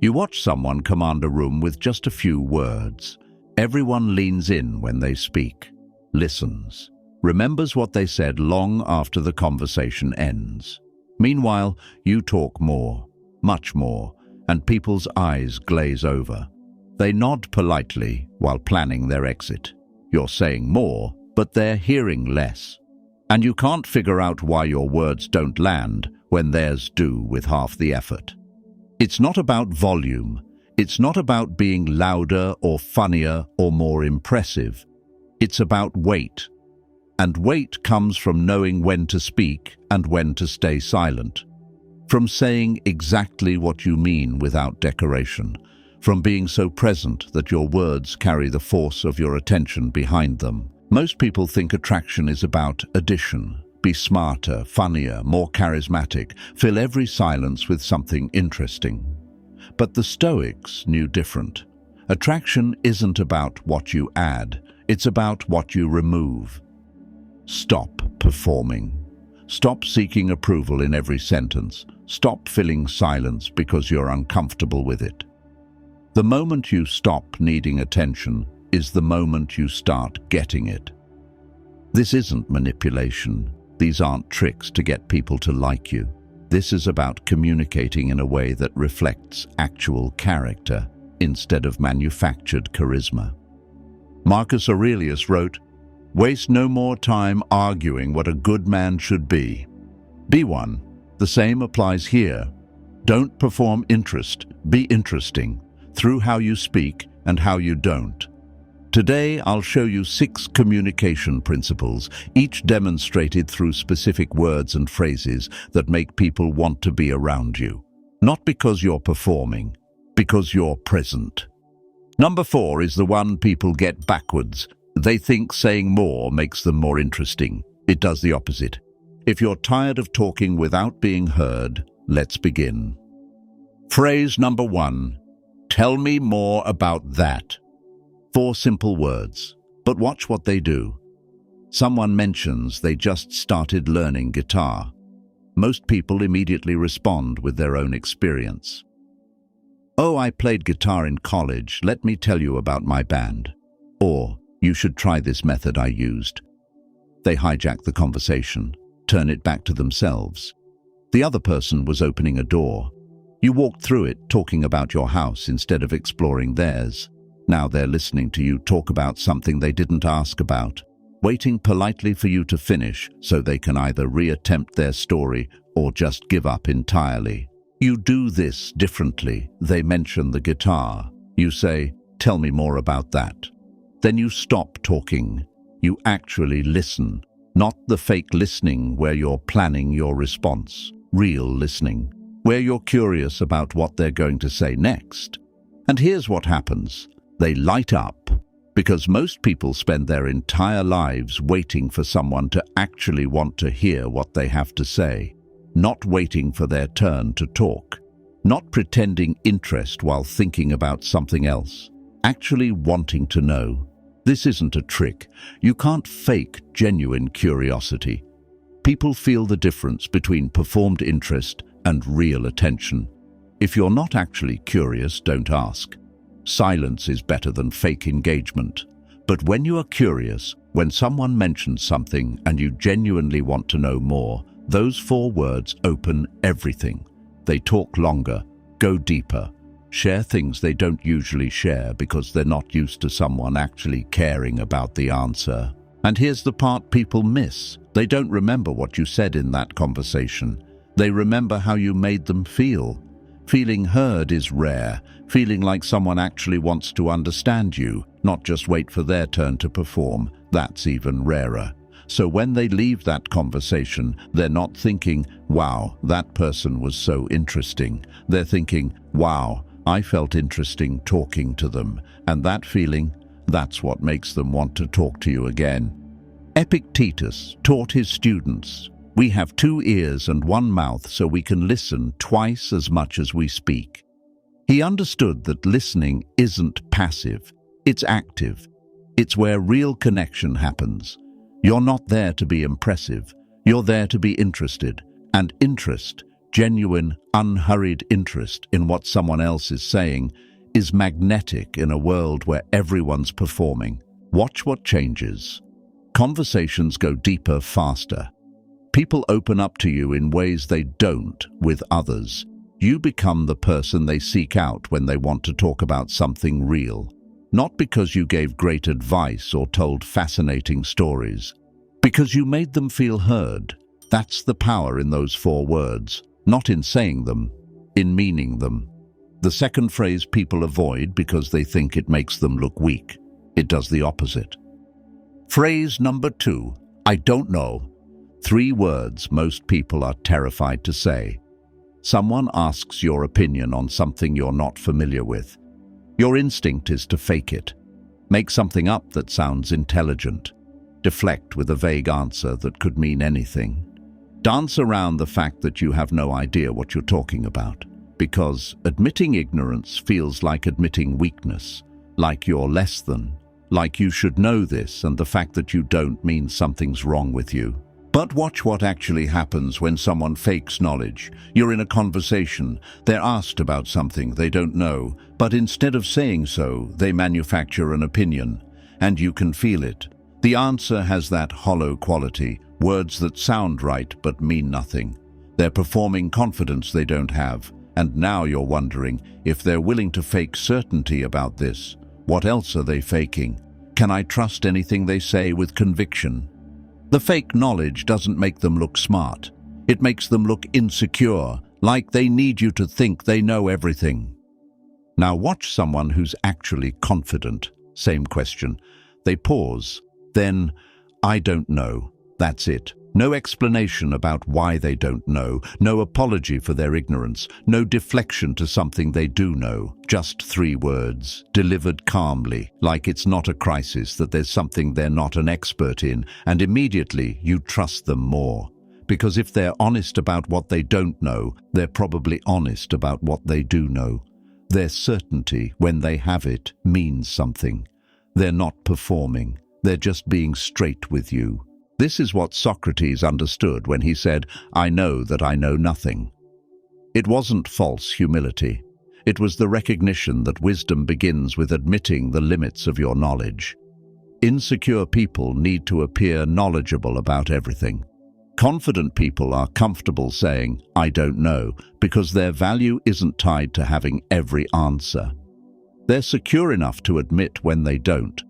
You watch someone command a room with just a few words. Everyone leans in when they speak, listens, remembers what they said long after the conversation ends. Meanwhile, you talk more, much more, and people's eyes glaze over. They nod politely while planning their exit. You're saying more, but they're hearing less. And you can't figure out why your words don't land when theirs do with half the effort. It's not about volume. It's not about being louder or funnier or more impressive. It's about weight. And weight comes from knowing when to speak and when to stay silent. From saying exactly what you mean without decoration. From being so present that your words carry the force of your attention behind them. Most people think attraction is about addition. Be smarter, funnier, more charismatic. Fill every silence with something interesting. But the Stoics knew different. Attraction isn't about what you add. It's about what you remove. Stop performing. Stop seeking approval in every sentence. Stop filling silence because you're uncomfortable with it. The moment you stop needing attention is the moment you start getting it. This isn't manipulation. These aren't tricks to get people to like you. This is about communicating in a way that reflects actual character instead of manufactured charisma. Marcus Aurelius wrote, "Waste no more time arguing what a good man should be. Be one." The same applies here. Don't perform interest, be interesting, through how you speak and how you don't. Today, I'll show you 6 communication principles, each demonstrated through specific words and phrases that make people want to be around you. Not because you're performing, because you're present. Number 4 is the one people get backwards. They think saying more makes them more interesting. It does the opposite. If you're tired of talking without being heard, let's begin. Phrase number 1. Tell me more about that. 4 simple words, but watch what they do. Someone mentions they just started learning guitar. Most people immediately respond with their own experience. "Oh, I played guitar in college. Let me tell you about my band." Or, "You should try this method I used." They hijack the conversation, turn it back to themselves. The other person was opening a door. You walked through it talking about your house instead of exploring theirs. Now they're listening to you talk about something they didn't ask about, waiting politely for you to finish so they can either reattempt their story or just give up entirely. You do this differently. They mention the guitar. You say, "Tell me more about that." Then you stop talking. You actually listen, not the fake listening where you're planning your response. Real listening, where you're curious about what they're going to say next. And here's what happens. They light up, because most people spend their entire lives waiting for someone to actually want to hear what they have to say, not waiting for their turn to talk, not pretending interest while thinking about something else, actually wanting to know. This isn't a trick. You can't fake genuine curiosity. People feel the difference between performed interest and real attention. If you're not actually curious, don't ask. Silence is better than fake engagement. But when you are curious, when someone mentions something and you genuinely want to know more, those 4 words open everything. They talk longer, go deeper, share things they don't usually share because they're not used to someone actually caring about the answer. And here's the part people miss. They don't remember what you said in that conversation. They remember how you made them feel. Feeling heard is rare. Feeling like someone actually wants to understand you, not just wait for their turn to perform, that's even rarer. So when they leave that conversation, they're not thinking, "Wow, that person was so interesting." They're thinking, "Wow, I felt interesting talking to them." And that feeling, that's what makes them want to talk to you again. Epictetus taught his students, "We have 2 ears and 1 mouth so we can listen twice as much as we speak." He understood that listening isn't passive, it's active. It's where real connection happens. You're not there to be impressive, you're there to be interested, and interest, genuine, unhurried interest in what someone else is saying is magnetic in a world where everyone's performing. Watch what changes. Conversations go deeper faster. People open up to you in ways they don't with others. You become the person they seek out when they want to talk about something real. Not because you gave great advice or told fascinating stories. Because you made them feel heard. That's the power in those 4 words. Not in saying them, in meaning them. The second phrase people avoid because they think it makes them look weak. It does the opposite. Phrase number 2, I don't know. 3 words most people are terrified to say. Someone asks your opinion on something you're not familiar with. Your instinct is to fake it. Make something up that sounds intelligent. Deflect with a vague answer that could mean anything. Dance around the fact that you have no idea what you're talking about. Because admitting ignorance feels like admitting weakness, like you're less than, like you should know this, and the fact that you don't means something's wrong with you. But watch what actually happens when someone fakes knowledge. You're in a conversation, they're asked about something they don't know, but instead of saying so, they manufacture an opinion, and you can feel it. The answer has that hollow quality, words that sound right but mean nothing. They're performing confidence they don't have, and now you're wondering if they're willing to fake certainty about this. What else are they faking? Can I trust anything they say with conviction? The fake knowledge doesn't make them look smart. It makes them look insecure, like they need you to think they know everything. Now watch someone who's actually confident. Same question. They pause. Then, I don't know. That's it. No explanation about why they don't know, no apology for their ignorance, no deflection to something they do know. Just 3 words, delivered calmly, like it's not a crisis, that there's something they're not an expert in, and immediately you trust them more. Because if they're honest about what they don't know, they're probably honest about what they do know. Their certainty, when they have it, means something. They're not performing. They're just being straight with you. This is what Socrates understood when he said, I know that I know nothing. It wasn't false humility. It was the recognition that wisdom begins with admitting the limits of your knowledge. Insecure people need to appear knowledgeable about everything. Confident people are comfortable saying, I don't know, because their value isn't tied to having every answer. They're secure enough to admit when they don't.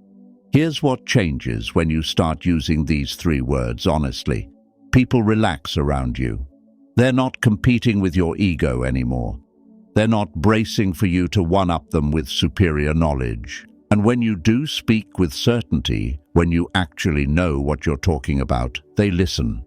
Here's what changes when you start using these 3 words honestly. People relax around you. They're not competing with your ego anymore. They're not bracing for you to one-up them with superior knowledge. And when you do speak with certainty, when you actually know what you're talking about, they listen.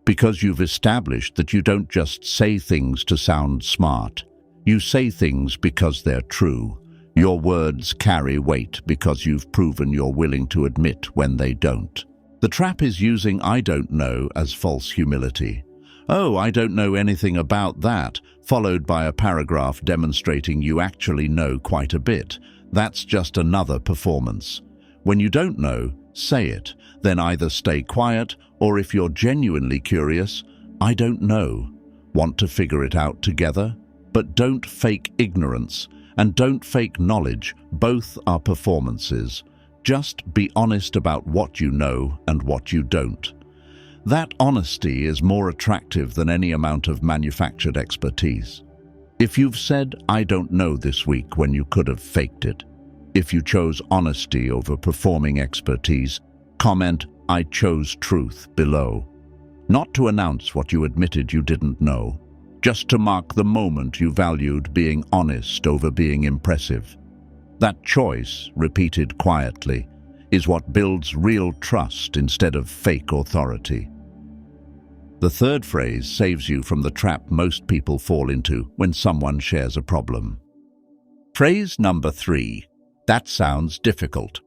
Because you've established that you don't just say things to sound smart. You say things because they're true. Your words carry weight because you've proven you're willing to admit when they don't. The trap is using I don't know as false humility. Oh, I don't know anything about that, followed by a paragraph demonstrating you actually know quite a bit. That's just another performance. When you don't know, say it. Then either stay quiet, or if you're genuinely curious, I don't know. Want to figure it out together? But don't fake ignorance. And don't fake knowledge. Both are performances. Just be honest about what you know and what you don't. That honesty is more attractive than any amount of manufactured expertise. If you've said, I don't know this week when you could have faked it, if you chose honesty over performing expertise, comment, I chose truth below. Not to announce what you admitted you didn't know, just to mark the moment you valued being honest over being impressive. That choice, repeated quietly, is what builds real trust instead of fake authority. The third phrase saves you from the trap most people fall into when someone shares a problem. Phrase number 3. That sounds difficult.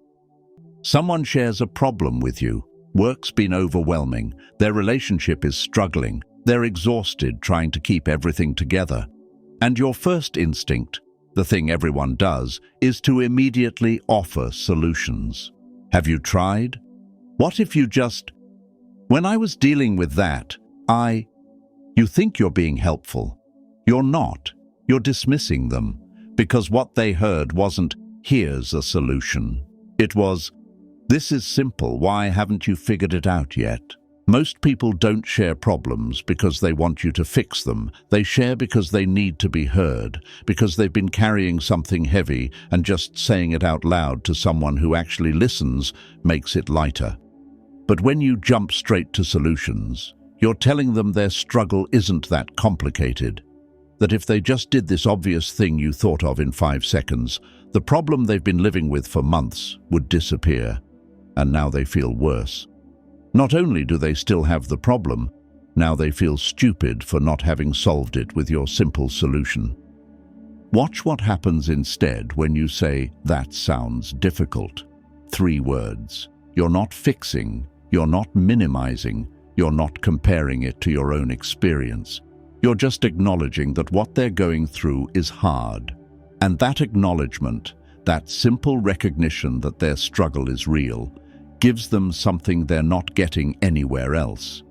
Someone shares a problem with you. Work's been overwhelming. Their relationship is struggling. They're exhausted trying to keep everything together. And your first instinct, the thing everyone does, is to immediately offer solutions. Have you tried? What if you when I was dealing with that, you think you're being helpful, You're not. You're dismissing them, because what they heard wasn't, "Here's a solution." It was, "This is simple, why haven't you figured it out yet?" Most people don't share problems because they want you to fix them. They share because they need to be heard, because they've been carrying something heavy, and just saying it out loud to someone who actually listens makes it lighter. But when you jump straight to solutions, you're telling them their struggle isn't that complicated. That if they just did this obvious thing you thought of in 5 seconds, the problem they've been living with for months would disappear. And now they feel worse. Not only do they still have the problem, now they feel stupid for not having solved it with your simple solution. Watch what happens instead when you say, "That sounds difficult." 3 words. You're not fixing, you're not minimizing, you're not comparing it to your own experience. You're just acknowledging that what they're going through is hard. And that acknowledgement, that simple recognition that their struggle is real, gives them something they're not getting anywhere else.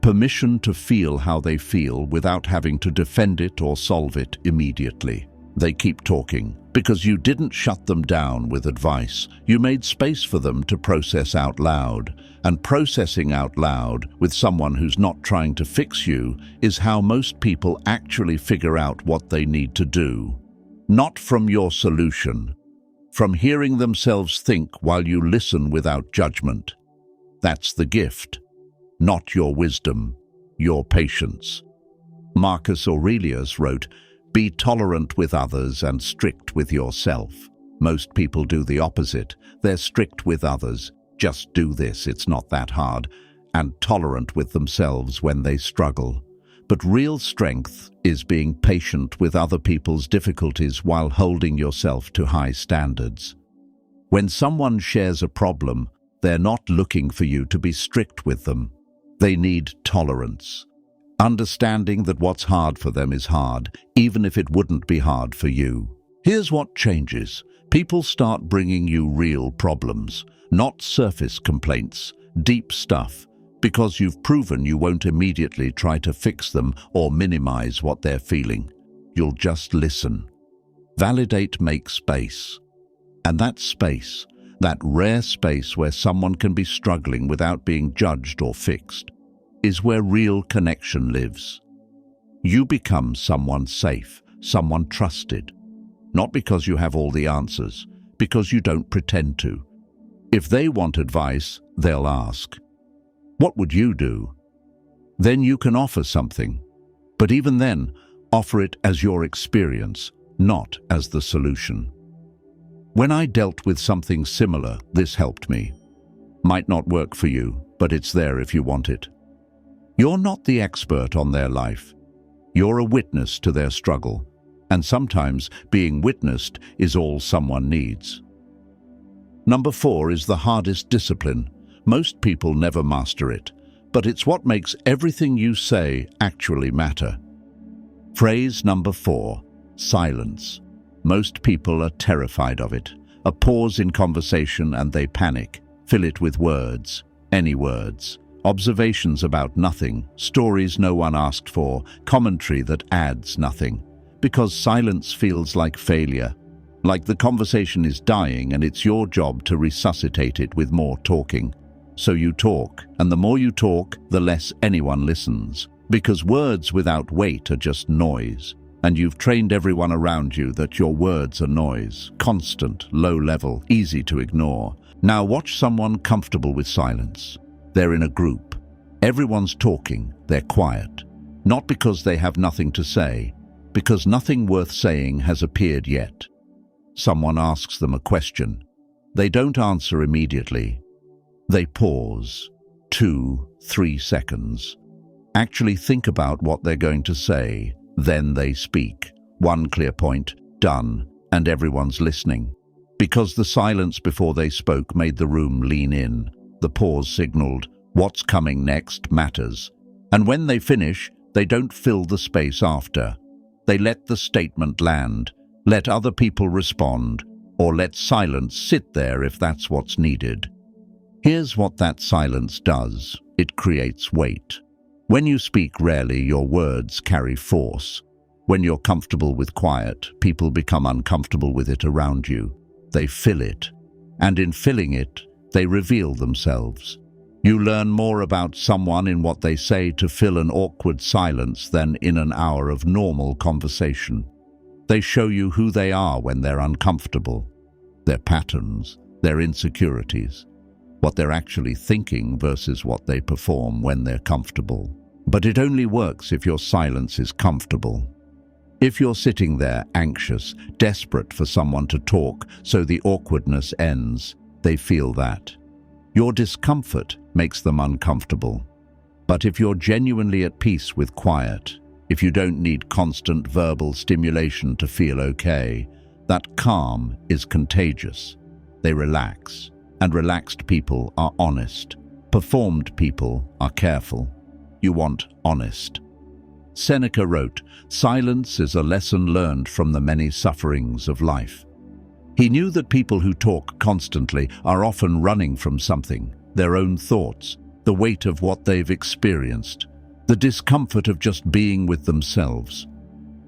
Permission to feel how they feel without having to defend it or solve it immediately. They keep talking because you didn't shut them down with advice. You made space for them to process out loud. And processing out loud with someone who's not trying to fix you is how most people actually figure out what they need to do. Not from your solution. From hearing themselves think while you listen without judgment. That's the gift, not your wisdom, your patience. Marcus Aurelius wrote, "Be tolerant with others and strict with yourself." Most people do the opposite. They're strict with others. Just do this, it's not that hard. And tolerant with themselves when they struggle. But real strength is being patient with other people's difficulties while holding yourself to high standards. When someone shares a problem, they're not looking for you to be strict with them. They need tolerance. Understanding that what's hard for them is hard, even if it wouldn't be hard for you. Here's what changes. People start bringing you real problems, not surface complaints, deep stuff. Because you've proven you won't immediately try to fix them or minimize what they're feeling. You'll just listen. Validate, make space. And that space, that rare space where someone can be struggling without being judged or fixed, is where real connection lives. You become someone safe, someone trusted. Not because you have all the answers, because you don't pretend to. If they want advice, they'll ask, "What would you do?" Then you can offer something. But even then, offer it as your experience, not as the solution. When I dealt with something similar, this helped me. Might not work for you, but it's there if you want it. You're not the expert on their life. You're a witness to their struggle. And sometimes being witnessed is all someone needs. Number 4 is the hardest discipline. Most people never master it, but it's what makes everything you say actually matter. Phrase number 4, silence. Most people are terrified of it. A pause in conversation and they panic. Fill it with words, any words. Observations about nothing, stories no one asked for, commentary that adds nothing. Because silence feels like failure. Like the conversation is dying and it's your job to resuscitate it with more talking. So you talk, and the more you talk, the less anyone listens. Because words without weight are just noise. And you've trained everyone around you that your words are noise. Constant, low level, easy to ignore. Now watch someone comfortable with silence. They're in a group. Everyone's talking, they're quiet. Not because they have nothing to say, because nothing worth saying has appeared yet. Someone asks them a question. They don't answer immediately. They pause, 2-3 seconds. Actually think about what they're going to say. Then they speak. One clear point, done, and everyone's listening. Because the silence before they spoke made the room lean in. The pause signaled, what's coming next matters. And when they finish, they don't fill the space after. They let the statement land, let other people respond, or let silence sit there if that's what's needed. Here's what that silence does. It creates weight. When you speak rarely, your words carry force. When you're comfortable with quiet, people become uncomfortable with it around you. They fill it, and in filling it, they reveal themselves. You learn more about someone in what they say to fill an awkward silence than in an hour of normal conversation. They show you who they are when they're uncomfortable, their patterns, their insecurities, what they're actually thinking versus what they perform when they're comfortable. But it only works if your silence is comfortable. If you're sitting there anxious, desperate for someone to talk so the awkwardness ends, they feel that. Your discomfort makes them uncomfortable. But if you're genuinely at peace with quiet, if you don't need constant verbal stimulation to feel okay, that calm is contagious. They relax, and relaxed people are honest. Performed people are careful. You want honest. Seneca wrote, "Silence is a lesson learned from the many sufferings of life." He knew that people who talk constantly are often running from something, their own thoughts, the weight of what they've experienced, the discomfort of just being with themselves.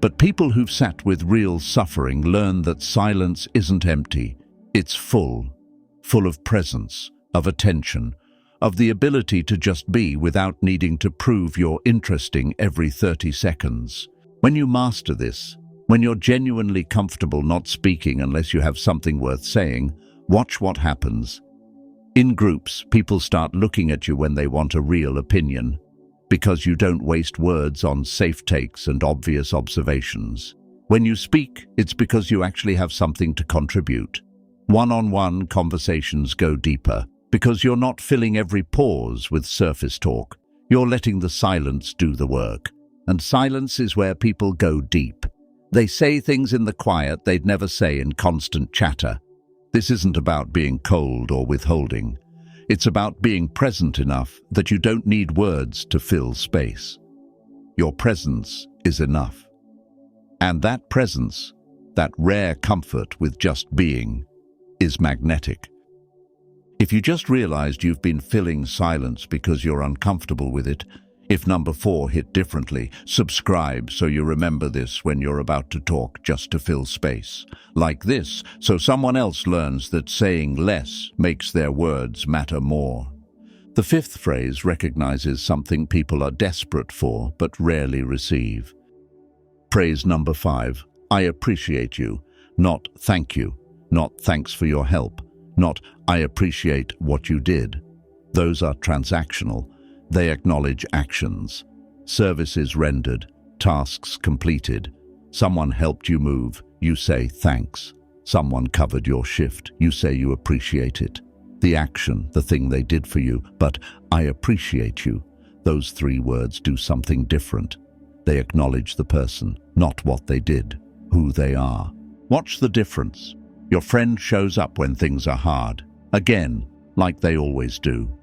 But people who've sat with real suffering learn that silence isn't empty, it's full of presence, of attention, of the ability to just be without needing to prove you're interesting every 30 seconds. When you master this, when you're genuinely comfortable not speaking unless you have something worth saying, watch what happens. In groups, people start looking at you when they want a real opinion, because you don't waste words on safe takes and obvious observations. When you speak, it's because you actually have something to contribute. One-on-one conversations go deeper, because you're not filling every pause with surface talk. You're letting the silence do the work. And silence is where people go deep. They say things in the quiet they'd never say in constant chatter. This isn't about being cold or withholding. It's about being present enough that you don't need words to fill space. Your presence is enough. And that presence, that rare comfort with just being, is magnetic. If you just realized you've been filling silence because you're uncomfortable with it, if number 4 hit differently, subscribe so you remember this when you're about to talk just to fill space. Like this, so someone else learns that saying less makes their words matter more. The 5th phrase recognizes something people are desperate for but rarely receive. Phrase number 5, I appreciate you, not thank you, not thanks for your help, not I appreciate what you did. Those are transactional. They acknowledge actions, services rendered, tasks completed. Someone helped you move, you say thanks. Someone covered your shift, you say you appreciate it. The action, the thing they did for you, but I appreciate you. Those 3 words do something different. They acknowledge the person, not what they did, who they are. Watch the difference. Your friend shows up when things are hard, again, like they always do.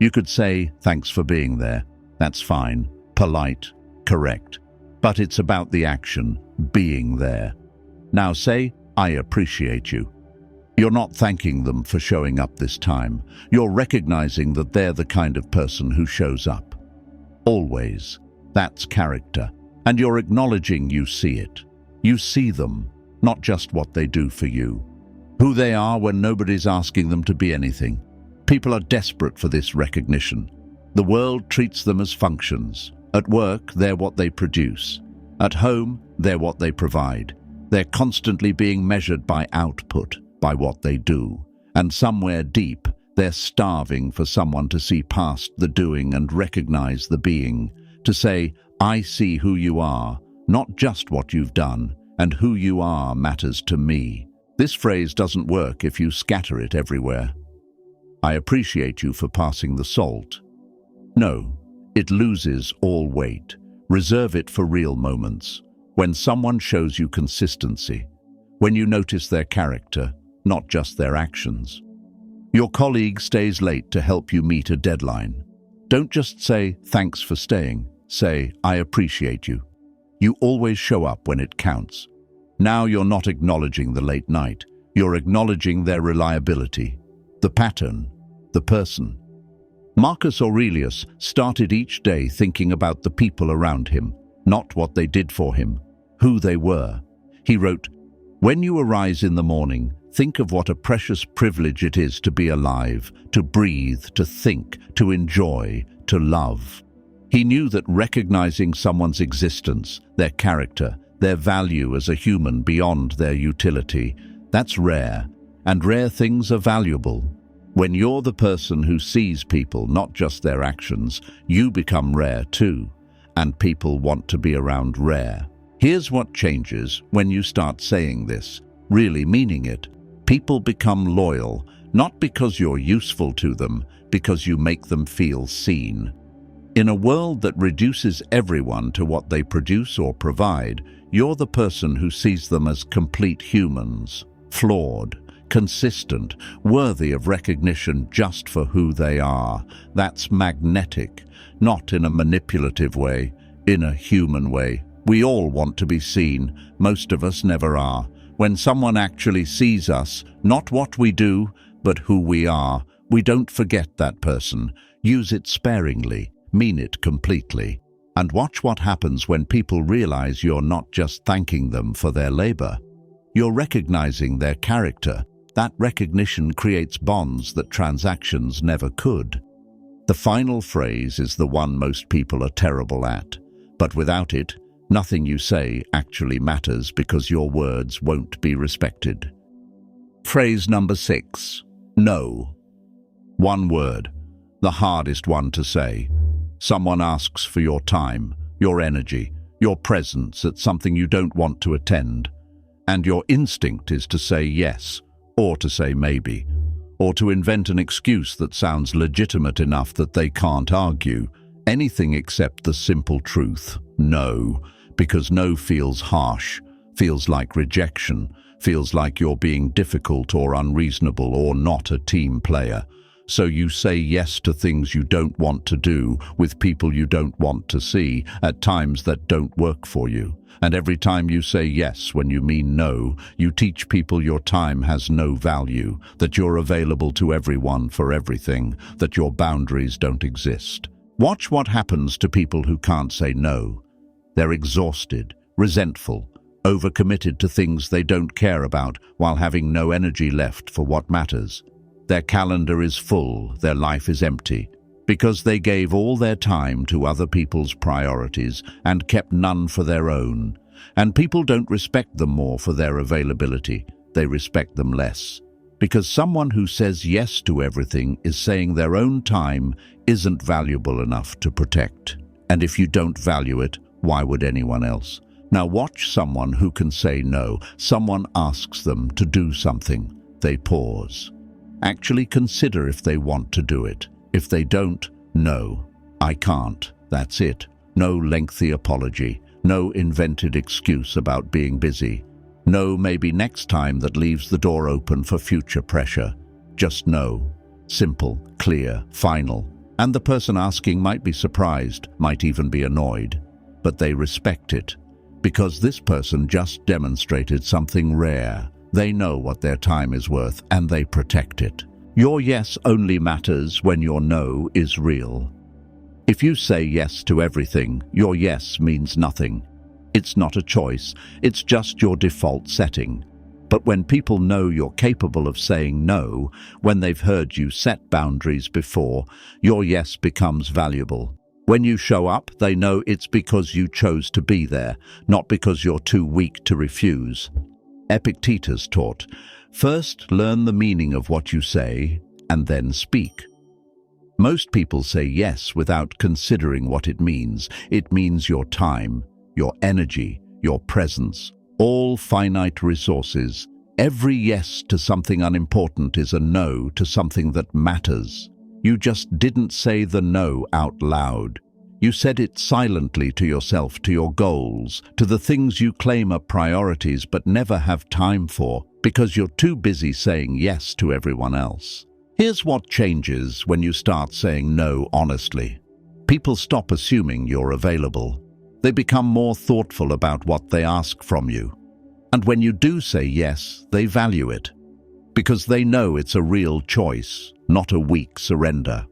You could say, thanks for being there. That's fine, polite, correct. But it's about the action, being there. Now say, I appreciate you. You're not thanking them for showing up this time. You're recognizing that they're the kind of person who shows up. Always. That's character. And you're acknowledging you see it. You see them, not just what they do for you. Who they are when nobody's asking them to be anything. People are desperate for this recognition. The world treats them as functions. At work, they're what they produce. At home, they're what they provide. They're constantly being measured by output, by what they do. And somewhere deep, they're starving for someone to see past the doing and recognize the being. To say, I see who you are, not just what you've done, and who you are matters to me. This phrase doesn't work if you scatter it everywhere. I appreciate you for passing the salt. No, it loses all weight. Reserve it for real moments. When someone shows you consistency. When you notice their character, not just their actions. Your colleague stays late to help you meet a deadline. Don't just say, thanks for staying. Say, I appreciate you. You always show up when it counts. Now you're not acknowledging the late night. You're acknowledging their reliability, the pattern, the person. Marcus Aurelius started each day thinking about the people around him, not what they did for him. who they were. He wrote, "When you arise in the morning, think of what a precious privilege it is to be alive, to breathe, to think, to enjoy, to love." He knew that recognizing someone's existence, their character, their value as a human beyond their utility, that's rare, and rare things are valuable. When you're the person who sees people, not just their actions, you become rare too, and people want to be around rare. Here's what changes when you start saying this, really meaning it. People become loyal, not because you're useful to them, because you make them feel seen. In a world that reduces everyone to what they produce or provide, you're the person who sees them as complete humans, flawed, consistent, worthy of recognition just for who they are. That's magnetic, not in a manipulative way, in a human way. We all want to be seen. Most of us never are. When someone actually sees us, not what we do, but who we are, we don't forget that person. Use it sparingly, mean it completely. And watch what happens when people realize you're not just thanking them for their labor. You're recognizing their character. That recognition creates bonds that transactions never could. The final phrase is the one most people are terrible at, but without it, nothing you say actually matters because your words won't be respected. Phrase number 6, no. One word, the hardest one to say. Someone asks for your time, your energy, your presence at something you don't want to attend, and your instinct is to say yes, or to say maybe, or to invent an excuse that sounds legitimate enough that they can't argue. Anything except the simple truth, no, because no feels harsh, feels like rejection, feels like you're being difficult or unreasonable or not a team player. So you say yes to things you don't want to do, with people you don't want to see, at times that don't work for you. And every time you say yes when you mean no, you teach people your time has no value, that you're available to everyone for everything, that your boundaries don't exist. Watch what happens to people who can't say no. They're exhausted, resentful, overcommitted to things they don't care about while having no energy left for what matters. Their calendar is full, their life is empty, because they gave all their time to other people's priorities and kept none for their own. And people don't respect them more for their availability, they respect them less. Because someone who says yes to everything is saying their own time isn't valuable enough to protect. And if you don't value it, why would anyone else? Now watch someone who can say no. Someone asks them to do something. They pause. Actually consider if they want to do it. If they don't, no, I can't. That's it. No lengthy apology. No invented excuse about being busy. No maybe next time that leaves the door open for future pressure. Just no. Simple, clear, final. And the person asking might be surprised, might even be annoyed. But they respect it, because this person just demonstrated something rare. They know what their time is worth, and they protect it. Your yes only matters when your no is real. If you say yes to everything, your yes means nothing. It's not a choice, it's just your default setting. But when people know you're capable of saying no, when they've heard you set boundaries before, your yes becomes valuable. When you show up, they know it's because you chose to be there, not because you're too weak to refuse. Epictetus taught, first learn the meaning of what you say, and then speak. Most people say yes without considering what it means. It means your time, your energy, your presence, all finite resources. Every yes to something unimportant is a no to something that matters. You just didn't say the no out loud. You said it silently to yourself, to your goals, to the things you claim are priorities but never have time for, because you're too busy saying yes to everyone else. Here's what changes when you start saying no honestly. People stop assuming you're available. They become more thoughtful about what they ask from you. And when you do say yes, they value it, because they know it's a real choice, not a weak surrender.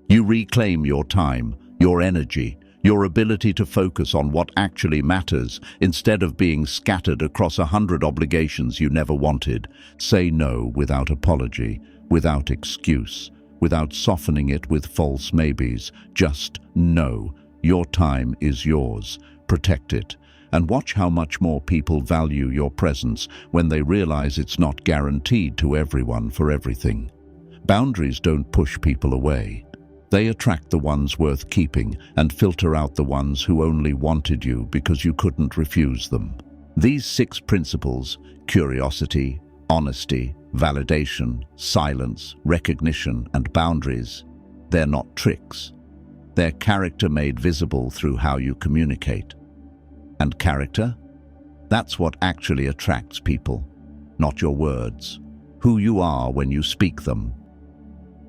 You reclaim your time, your energy, Your ability to focus on what actually matters instead of being scattered across 100 obligations you never wanted. Say no without apology, without excuse, without softening it with false maybes. Just no. Your time is yours. Protect it. And watch how much more people value your presence when they realize it's not guaranteed to everyone for everything. Boundaries don't push people away. They attract the ones worth keeping and filter out the ones who only wanted you because you couldn't refuse them. These 6 principles, curiosity, honesty, validation, silence, recognition, and boundaries, they're not tricks. They're character made visible through how you communicate. And character? That's what actually attracts people, not your words. Who you are when you speak them.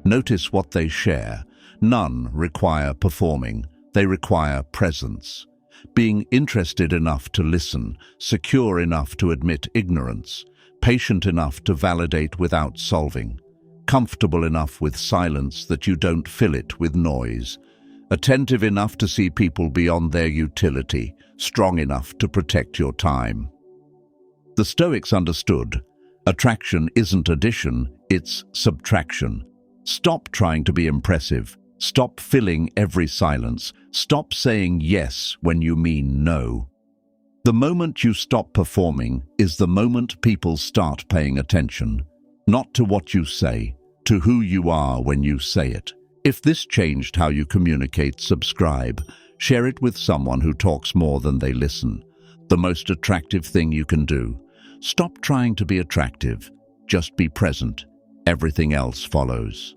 Notice what they share. None require performing. They require presence. Being interested enough to listen, secure enough to admit ignorance, patient enough to validate without solving, comfortable enough with silence that you don't fill it with noise, attentive enough to see people beyond their utility, strong enough to protect your time. The Stoics understood, attraction isn't addition, it's subtraction. Stop trying to be impressive. Stop filling every silence. Stop saying yes when you mean no. The moment you stop performing is the moment people start paying attention, not to what you say, to who you are when you say it. If this changed how you communicate, subscribe. Share it with someone who talks more than they listen. The most attractive thing you can do. Stop trying to be attractive. Just be present. Everything else follows.